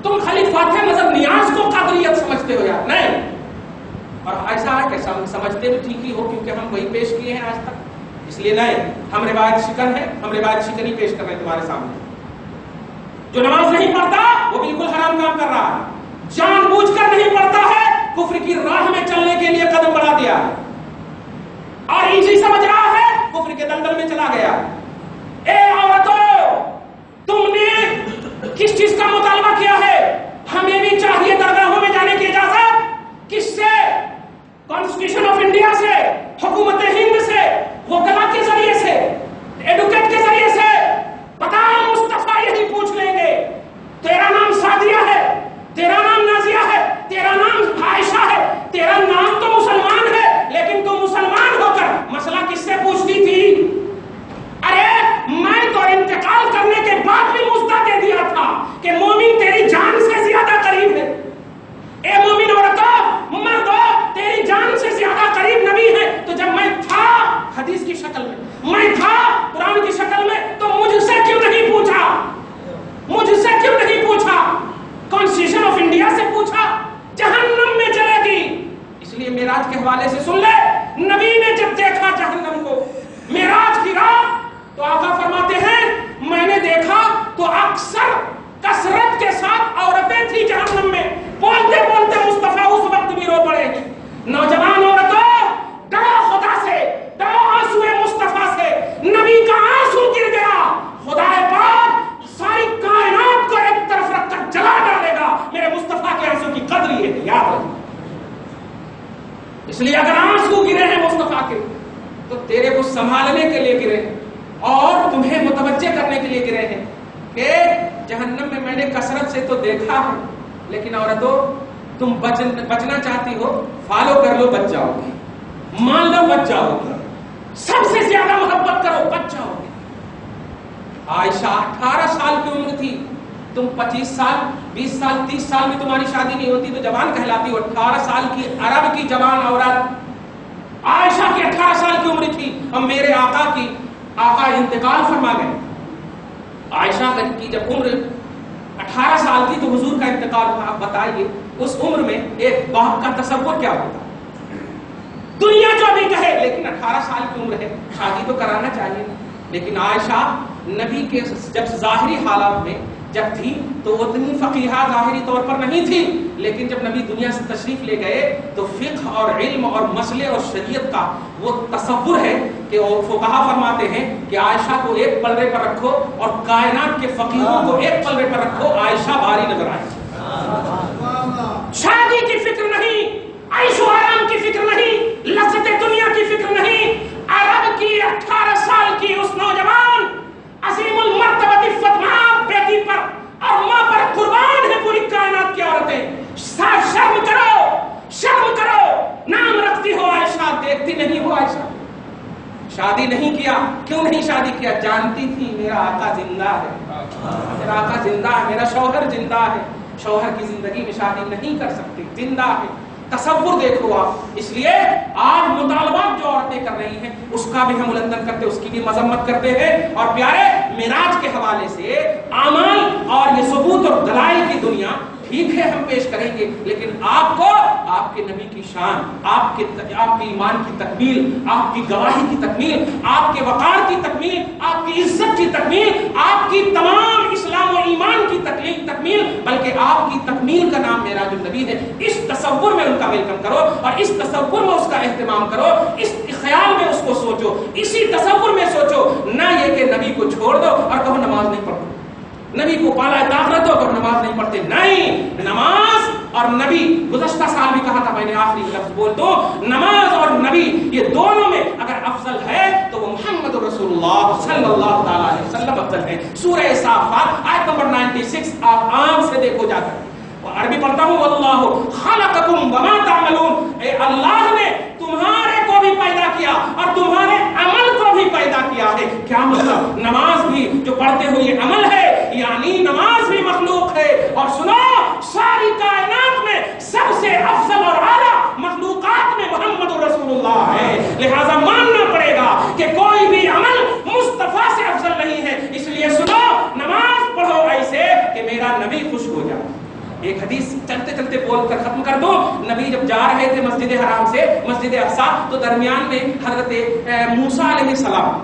تم خالی فاتح نظر نیاز کو قادریت سمجھتے ہو یار؟ نہیں. اور ایسا ہے کہ سمجھتے بھی ٹھیک ہی ہو، کیونکہ ہم وہی پیش کیے ہیں آج تک. اس لیے نہیں، ہم روایت شکن ہے، ہم روایت شکن ہی پیش کر رہے ہیں تمہارے سامنے. جو نماز نہیں پڑھتا وہ بالکل حرام کام کر رہا ہے. جان بوجھ کر نہیں پڑھتا ہے، کفر کی راہ میں چلنے کے لیے قدم بڑھا دیا ہے اور ایزی سمجھ رہا ہے، کفر کے دلدل میں چلا گیا. اے عورتوں، تم نے کس چیز کا مطالبہ کیا ہے؟ ہمیں بھی چاہیے درگاہوں میں جانے کی اجازت. کس سے؟ کانسٹیٹیوشن آف انڈیا سے، حکومت ہند سے، وکلا کے ذریعے سے، ایڈوکیٹ کے ذریعے سے. پتا مصطفیٰ یہی پوچھ لیں گے تیرا نام سعدیہ ہے، تیرا نام نازیہ ہے، تیرا نام عائشہ ہے، تیرا نام تو مسلمان ہے، لیکن تو مسلمان ہو کر مسئلہ کس سے پوچھتی تھی؟ ارے میں تو انتقال کرنے کے بعد بھی مژدہ دے دیا تھا کہ مومن تیری جان سے زیادہ قریب ہے. اے مومن عورتوں، مردوں، تیری جان سے زیادہ قریب نبی ہے. تو جب میں تھا حدیث کی شکل میں تھا قرآن کی شکل میں، تو مجھ سے کیوں نہیں پوچھا؟ مجھ سے کیوں نہیں پوچھا؟ کانسٹیٹیوشن آف انڈیا سے پوچھا؟ جہنم میں چلے گی. اس لیے معراج کے حوالے سے سن لے، نبی نے جب دیکھا جہنم کو معراج کی رات تو آقا فرماتے ہیں میں نے دیکھا تو اکثر کثرت کے ساتھ عورتیں تھی جہنم میں، بولتے بولتے مصطفیٰ اس وقت بھی رو پڑے گی. نوجوان عورتوں ڈرو خدا سے، ڈرو آنسو مصطفیٰ سے. نبی کا آنسو گر گیا، خدا پاک ساری کائنات کو ایک طرف رکھ کر جلا ڈالے گا. میرے مصطفیٰ کے آنسو کی قدر یہ ہے، یاد رکھیں. اس لیے اگر آنسو گرے ہیں مصطفیٰ کے تو تیرے کو سنبھالنے کے لیے گرے ہیں اور تمہیں متوجہ کرنے کے لیے گرے ہیں کہ جہنم میں میں نے کثرت سے تو دیکھا ہے، لیکن عورتوں تم بچنا چاہتی ہو، فالو کر لو، بچ جاؤ گے. مان لو بچ جاؤ گے. سب سے زیادہ محبت کرو، بچ جاؤ گے. عائشہ 18 سال کی عمر تھی، تم 25 سال 20 سال 30 سال میں تمہاری شادی نہیں ہوتی تو جوان کہلاتی ہو. 18 سال کی عرب کی جوان عورت عائشہ کی 18 سال کی عمر تھی. اور میرے آقا انتقال فرما گئے. عائشہ کی جب عمر 18 سال تھی تو حضور کا انتقال ہوا. آپ بتائیے اس عمر میں ایک باپ کا تصور کیا ہوتا؟ دنیا جو بھی کہے، لیکن 18 سال کی عمر ہے، شادی تو کرانا چاہیے. لیکن عائشہ نبی کے جب ظاہری حالات میں جب تھی تو اتنی فقیہہ ظاہری طور پر نہیں تھی، لیکن جب نبی دنیا سے تشریف لے گئے تو فقہ اور علم اور مسئلے اور شریعت کا وہ تصور ہے کہ فقہا فرماتے ہیں کہ عائشہ کو ایک پلڑے پر رکھو اور کائنات کے فقیہوں کو ایک پلڑے پر رکھو، عائشہ بھاری نظر آئے. شادی کی فکر نہیں، عیش و آرام کی فکر نہیں، لذت دنیا کی فکر نہیں. عرب کی 18 سال کی اس نوجوان عظیم المرتبہ فتمہ بیٹی پر اور ماں پر قربان ہے پوری کائنات کی عورتیں. شرم کرو، شرم کرو. نام رکھتی ہو عائشہ، دیکھتی نہیں ہو عائشہ. شادی نہیں کیا. کیوں نہیں شادی کیا؟ جانتی تھی میرا آقا زندہ ہے، میرا آقا زندہ ہے، میرا شوہر زندہ ہے. شوہر کی زندگی میں شادی نہیں کر سکتی، زندہ ہے. تصور دیکھو آپ. اس لیے آج مطالبات جو عورتیں کر رہی ہیں اس کا بھی ہم الندن کرتے، اس کی بھی مذمت کرتے ہیں. اور پیارے معراج کے حوالے سے اعمال اور یہ ثبوت اور دلائل کی دنیا ٹھیک ہے ہم پیش کریں گے، لیکن آپ کو آپ کے نبی کی شان، آپ کے ایمان کی تکمیل، آپ کی گواہی کی تکمیل، آپ کے وقار کی تکمیل، آپ کی عزت کی تکمیل، آپ کی تمام اسلام و ایمان کی تکمیل، بلکہ آپ کی تکمیل کا نام معراج النبی ہے. اس تصور میں ان کا ویلکم کرو اور اس تصور میں اس کا اہتمام کرو، اس خیال میں اس کو سوچو، اسی تصور میں سوچو. نہ یہ کہ نبی کو چھوڑ دو اور کہو نماز نہیں پڑھو، نبی کو پالا طاقت ہو اور نماز نہیں پڑھتے. نہیں، نماز اور نبی، گزشتہ سال بھی کہا تھا میں نے، آخری لفظ بول دو، نماز اور نبی یہ دونوں میں اگر افضل ہے تو وہ محمد رسول اللہ صلی اللہ تعالی علیہ وسلم افضل ہے. سورہ صافات آیت نمبر 96 آپ آنکھ سے دیکھو جا کر. عربی پڑھتا ہوں، واللہ خلقکم وما تعملون. اے اللہ نے تمہارے کو بھی پیدا کیا اور تمہارے عمل کو بھی پیدا کیا ہے. کیا مطلب؟ نماز بھی جو پڑھتے ہو یہ عمل ہے، یعنی نماز بھی مخلوق ہے. اور سنو، ساری کائنات میں سب سے افضل اور اعلیٰ مخلوقات میں محمد رسول اللہ ہے. لہذا ماننا پڑے گا کہ کوئی بھی عمل مصطفیٰ سے افضل نہیں ہے. اس لیے سنو، نماز پڑھو ایسے کہ میرا نبی خوش ہو جائے. ایک حدیث چلتے چلتے بول کر ختم کر دو. نبی جب جا رہے تھے مسجد حرام سے مسجد اقصی تو درمیان میں حضرت موسیٰ علیہ السلام،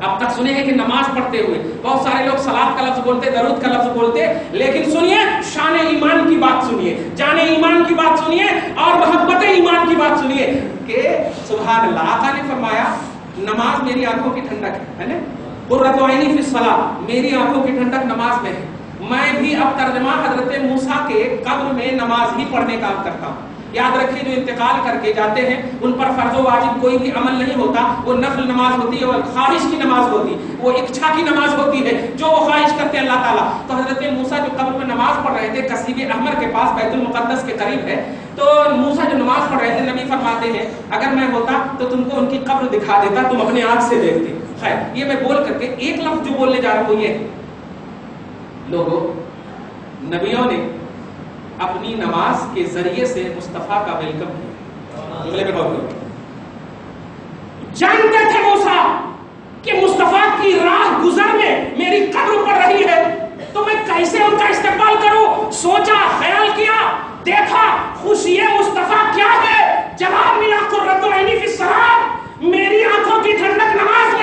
اب تک سنے ہیں کہ نماز پڑھتے ہوئے بہت سارے لوگ صلاۃ کا لفظ بولتے، درود کا لفظ بولتے، لیکن سنیے شان ایمان کی بات سنیے، جان ایمان کی بات سنیے اور محبت ایمان کی بات سنیے کہ سبحان اللہ. آقا نے فرمایا نماز میری آنکھوں کی ٹھنڈک ہے نا، قرۃ عینی فی الصلاۃ، میری آنکھوں کی ٹھنڈک نماز میں ہے. میں بھی اب ترجمہ حضرت موسیٰ کے قبر میں نماز ہی پڑھنے کا کرتا ہوں. یاد رکھیے جو انتقال کر کے جاتے ہیں ان پر فرض و واجب کوئی بھی عمل نہیں ہوتا، وہ نفل نماز ہوتی ہے، وہ خواہش کی نماز ہوتی ہے، وہ اچھا کی نماز ہوتی ہے جو وہ خواہش کرتے ہیں اللہ تعالیٰ. تو حضرت موسیٰ جو قبر میں نماز پڑھ رہے تھے، کثیب احمر کے پاس بیت المقدس کے قریب ہے، تو موسیٰ جو نماز پڑھ رہے تھے نبی فرماتے ہیں اگر میں ہوتا تو تم کو ان کی قبر دکھا دیتا، تم اپنے آنکھ سے دیکھتے. خیر یہ میں بول کر کے ایک لفظ جو بولنے جا رہا ہوں یہ لوگوں، نبیوں نے اپنی نماز کے ذریعے سے مصطفیٰ کا ویلکم کیا. جانتے تھے موسیٰ کہ مصطفیٰ کی راہ گزر میں میری قبر پڑ رہی ہے تو میں کیسے ان کا استقبال کروں. سوچا، خیال کیا، دیکھا خوشی مصطفیٰ کیا ہے. جواب ملا قرۃ عینی فی الصلاۃ، میری آنکھوں کی ٹھنڈک نماز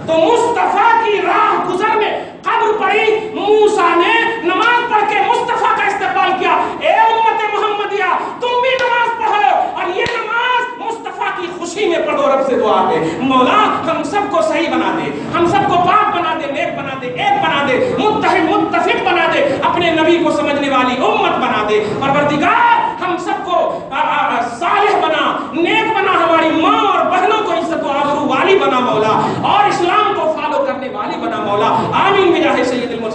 تو مصطفیٰ کی راہ گزر میں قبر پڑی، موسیٰ نے نماز پڑھ کے مصطفیٰ کا استقبال کیا، اے